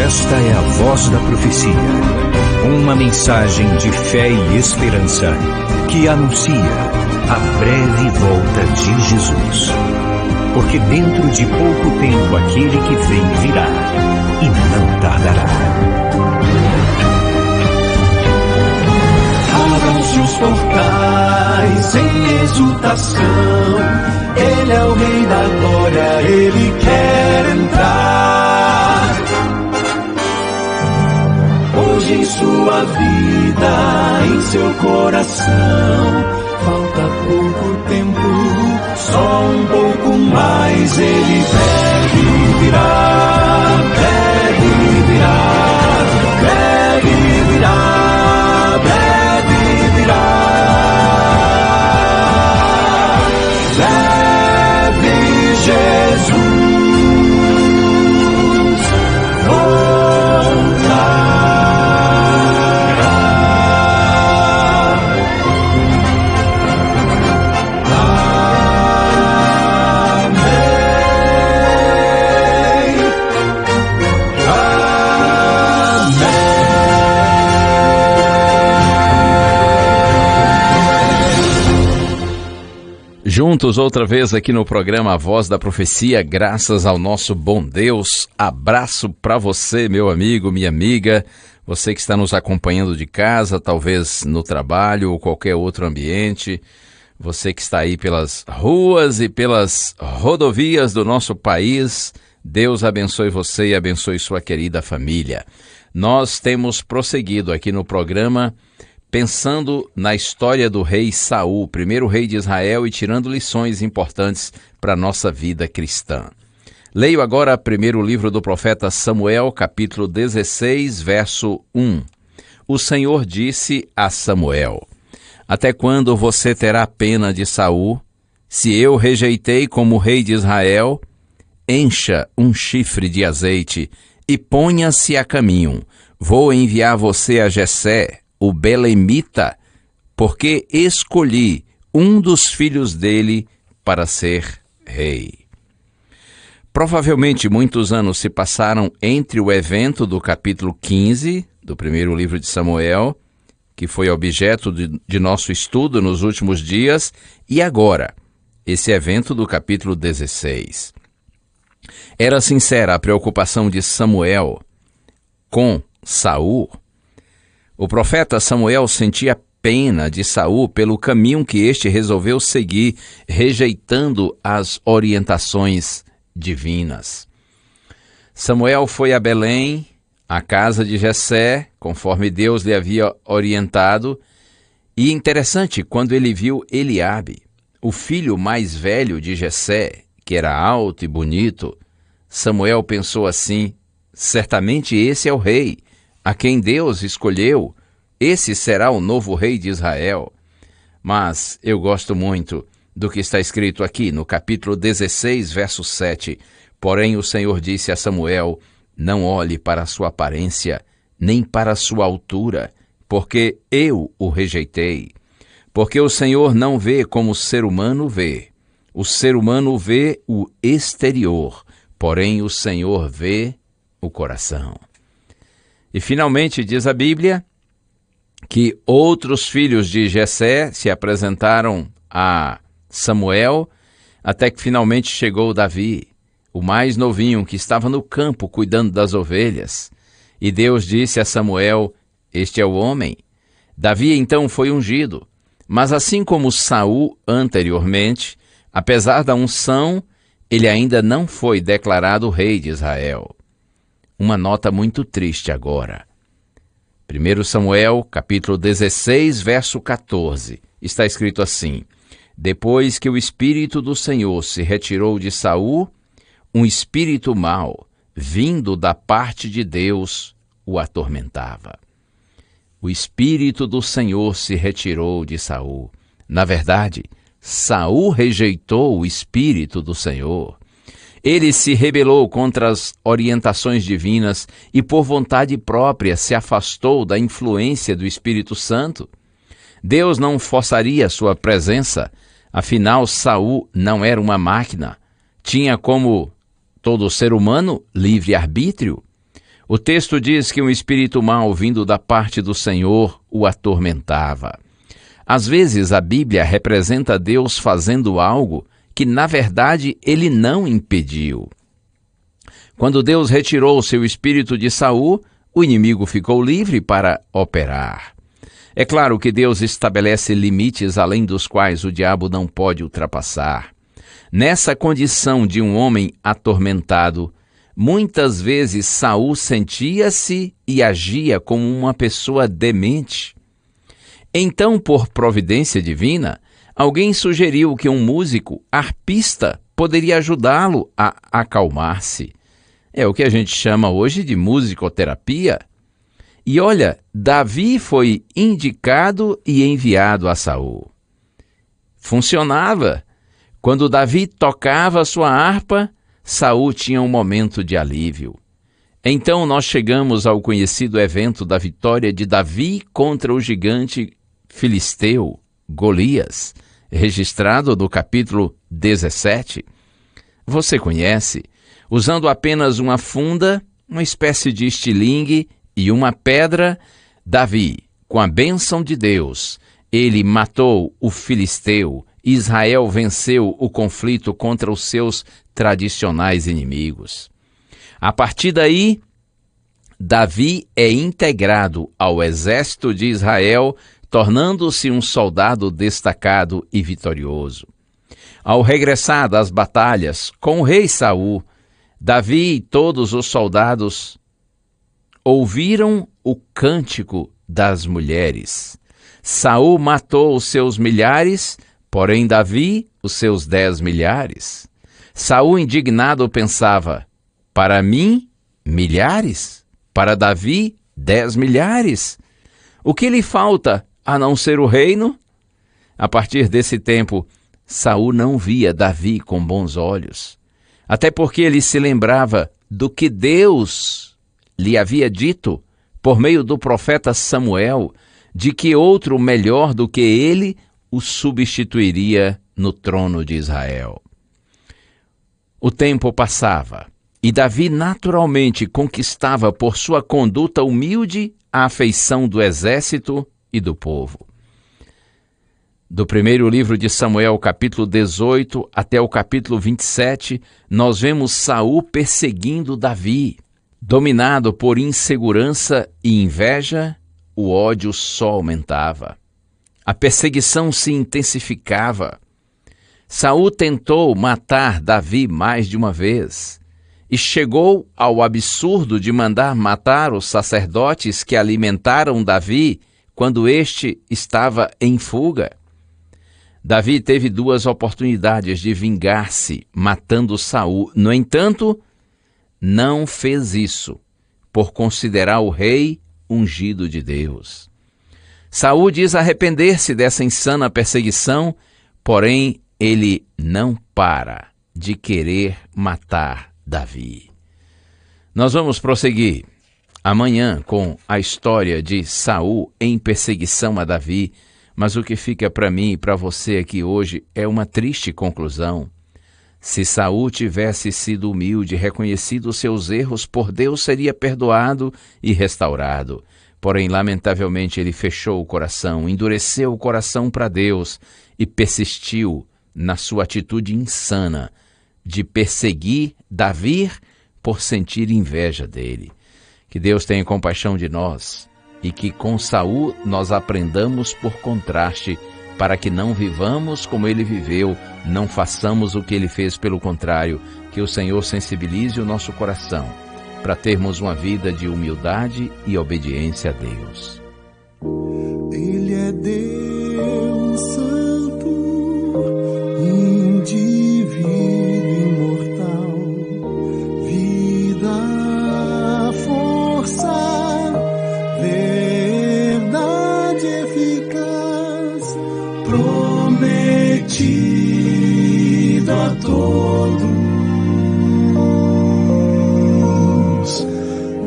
Esta é a Voz da Profecia, uma mensagem de fé e esperança que anuncia a breve volta de Jesus. Porque dentro de pouco tempo aquele que vem virá e não tardará. Abram-se os portais em exultação, Ele é o Rei da Glória, Ele quer entrar. Hoje em sua vida, em seu coração, falta pouco tempo, só um pouco mais. Ele breve virá, breve virá, breve virá, breve virá. Breve Jesus voltará. Juntos outra vez aqui no programa A Voz da Profecia, graças ao nosso bom Deus. Abraço para você, meu amigo, minha amiga, você que está nos acompanhando de casa, talvez no trabalho ou qualquer outro ambiente, você que está aí pelas ruas e pelas rodovias do nosso país. Deus abençoe você e abençoe sua querida família. Nós temos prosseguido aqui no programa pensando na história do rei Saul, primeiro rei de Israel, e tirando lições importantes para a nossa vida cristã. Leio agora primeiro o livro do profeta Samuel, capítulo 16, verso 1. O Senhor disse a Samuel: Até quando você terá pena de Saul? Se eu rejeitei como rei de Israel, encha um chifre de azeite e ponha-se a caminho. Vou enviar você a Jessé, o belemita, porque escolhi um dos filhos dele para ser rei. Provavelmente muitos anos se passaram entre o evento do capítulo 15 do primeiro livro de Samuel, que foi objeto de nosso estudo nos últimos dias, e agora, esse evento do capítulo 16. Era sincera a preocupação de Samuel com Saul. O profeta Samuel sentia pena de Saul pelo caminho que este resolveu seguir, rejeitando as orientações divinas. Samuel foi a Belém, à casa de Jessé, conforme Deus lhe havia orientado, e interessante, quando ele viu Eliabe, o filho mais velho de Jessé, que era alto e bonito, Samuel pensou assim: certamente esse é o rei a quem Deus escolheu, esse será o novo rei de Israel. Mas eu gosto muito do que está escrito aqui no capítulo 16, verso 7. Porém o Senhor disse a Samuel: não olhe para a sua aparência, nem para a sua altura, porque eu o rejeitei. Porque o Senhor não vê como o ser humano vê. O ser humano vê o exterior, porém o Senhor vê o coração. E finalmente diz a Bíblia que outros filhos de Jessé se apresentaram a Samuel, até que finalmente chegou Davi, o mais novinho, que estava no campo cuidando das ovelhas. E Deus disse a Samuel: este é o homem. Davi então foi ungido, mas assim como Saul anteriormente, apesar da unção, ele ainda não foi declarado rei de Israel. Uma nota muito triste agora. 1 Samuel, capítulo 16, verso 14, está escrito assim: depois que o Espírito do Senhor se retirou de Saul, um espírito mau, vindo da parte de Deus, o atormentava. O Espírito do Senhor se retirou de Saul. Na verdade, Saul rejeitou o Espírito do Senhor. Ele se rebelou contra as orientações divinas e, por vontade própria, se afastou da influência do Espírito Santo. Deus não forçaria sua presença, afinal, Saul não era uma máquina. Tinha, como todo ser humano, livre-arbítrio. O texto diz que um espírito mau vindo da parte do Senhor o atormentava. Às vezes a Bíblia representa Deus fazendo algo que na verdade ele não impediu. Quando Deus retirou seu espírito de Saul, o inimigo ficou livre para operar. É claro que Deus estabelece limites além dos quais o diabo não pode ultrapassar. Nessa condição de um homem atormentado, muitas vezes Saul sentia-se e agia como uma pessoa demente. Então, por providência divina, alguém sugeriu que um músico arpista poderia ajudá-lo a acalmar-se. É o que a gente chama hoje de musicoterapia. E olha, Davi foi indicado e enviado a Saul. Funcionava. Quando Davi tocava sua harpa, Saul tinha um momento de alívio. Então nós chegamos ao conhecido evento da vitória de Davi contra o gigante filisteu, Golias, registrado no capítulo 17. Você conhece? Usando apenas uma funda, uma espécie de estilingue e uma pedra, Davi, com a bênção de Deus, ele matou o filisteu. Israel venceu o conflito contra os seus tradicionais inimigos. A partir daí, Davi é integrado ao exército de Israel, tornando-se um soldado destacado e vitorioso. Ao regressar das batalhas com o rei Saul, Davi e todos os soldados ouviram o cântico das mulheres. Saul matou os seus milhares, porém Davi os seus 10 milhares. Saul, indignado, pensava: para mim, milhares? Para Davi, 10 milhares? O que lhe falta a não ser o reino? A partir desse tempo, Saul não via Davi com bons olhos, até porque ele se lembrava do que Deus lhe havia dito por meio do profeta Samuel, de que outro melhor do que ele o substituiria no trono de Israel. O tempo passava e Davi naturalmente conquistava por sua conduta humilde a afeição do exército e do povo. Do primeiro livro de Samuel, capítulo 18 até o capítulo 27, nós vemos Saul perseguindo Davi. Dominado por insegurança e inveja, o ódio só aumentava. A perseguição se intensificava. Saul tentou matar Davi mais de uma vez e chegou ao absurdo de mandar matar os sacerdotes que alimentaram Davi quando este estava em fuga. Davi teve 2 oportunidades de vingar-se matando Saul. No entanto, não fez isso por considerar o rei ungido de Deus. Saul diz arrepender-se dessa insana perseguição, porém ele não para de querer matar Davi. Nós vamos prosseguir amanhã com a história de Saul em perseguição a Davi, mas o que fica para mim e para você aqui hoje é uma triste conclusão. Se Saul tivesse sido humilde e reconhecido seus erros, por Deus seria perdoado e restaurado. Porém, lamentavelmente, ele fechou o coração, endureceu o coração para Deus e persistiu na sua atitude insana de perseguir Davi por sentir inveja dele. Que Deus tenha compaixão de nós e que com Saul nós aprendamos por contraste, para que não vivamos como ele viveu, não façamos o que ele fez, pelo contrário, que o Senhor sensibilize o nosso coração para termos uma vida de humildade e obediência a Deus. Ele é Deus Santo, indivíduo imortal, vida, força, verdade eficaz, prometido a todos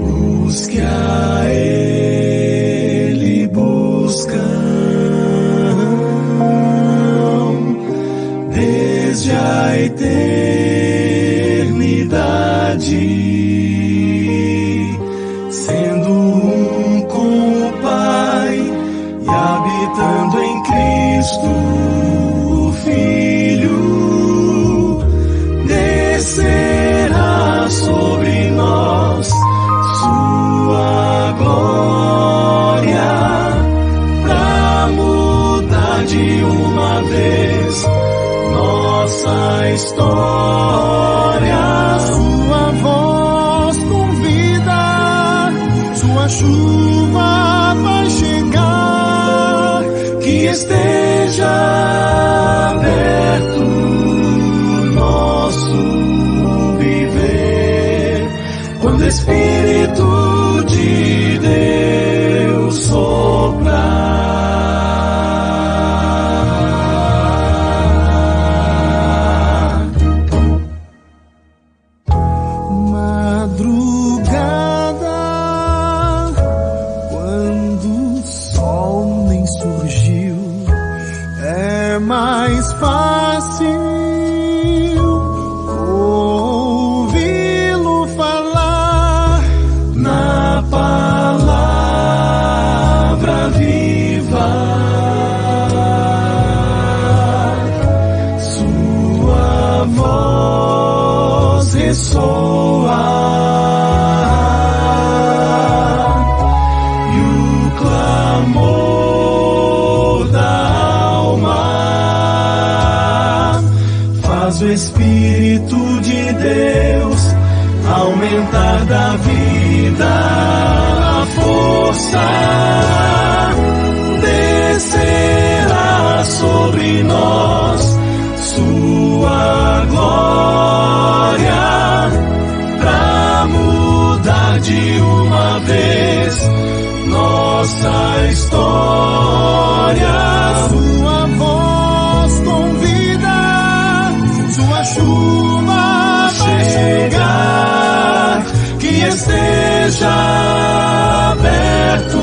os que a Ele buscam, desde a eternidade Sua voz convida, sua chuva vai chegar, que esteja aberto nosso viver, quando o Espírito de Deus soprar. Mais fácil ouvi-lo falar na palavra viva. Sua voz ressoa e o clamor da faz o Espírito de Deus aumentar da vida a força, descerá sobre nós sua glória, pra mudar de uma vez nossa história. Sua voz convida, sua chuva vai chegar, que esteja aberto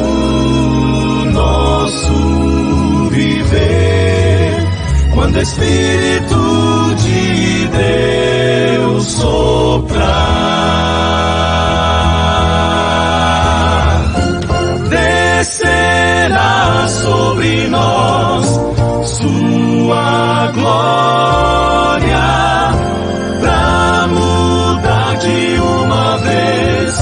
nosso viver, quando o Espírito de Deus soprar. Descerá sobre nós sua glória, pra mudar de uma vez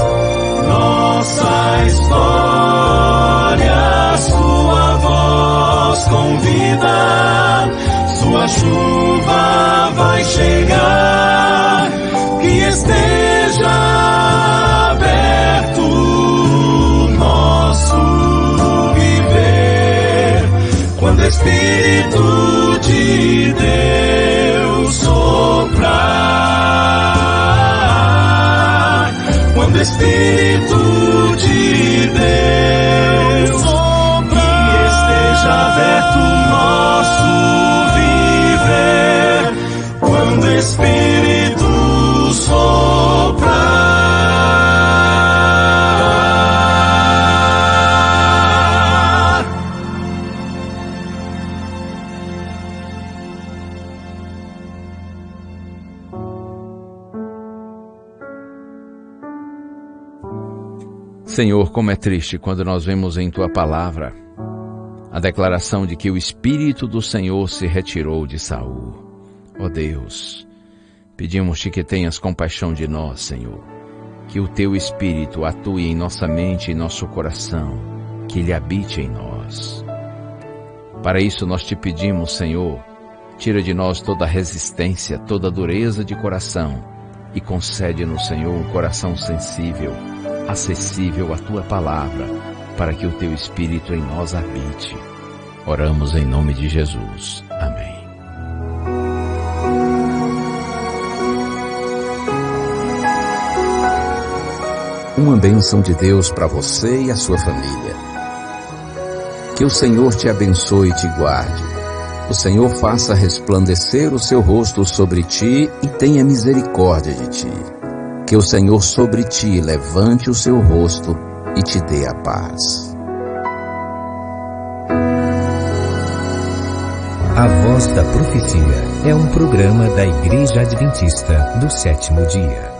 nossa história. Sua voz convida, sua chuva vai chegar, que esteja aberto nosso viver, quando o Espírito de Deus soprar. Quando o Espírito de Deus soprar, que esteja aberto nosso viver, quando o Espírito soprar. Senhor, como é triste quando nós vemos em Tua Palavra a declaração de que o Espírito do Senhor se retirou de Saul. Ó Deus, pedimos-te que tenhas compaixão de nós, Senhor, que o Teu Espírito atue em nossa mente e nosso coração, que Ele habite em nós. Para isso nós te pedimos, Senhor, tira de nós toda resistência, toda dureza de coração e concede-nos, Senhor, um coração sensível, acessível à Tua Palavra, para que o Teu Espírito em nós habite. Oramos em nome de Jesus. Amém. Uma bênção de Deus para você e a sua família. Que o Senhor te abençoe e te guarde. O Senhor faça resplandecer o seu rosto sobre ti e tenha misericórdia de ti. Que o Senhor sobre ti levante o seu rosto e te dê a paz. A Voz da Profecia é um programa da Igreja Adventista do Sétimo Dia.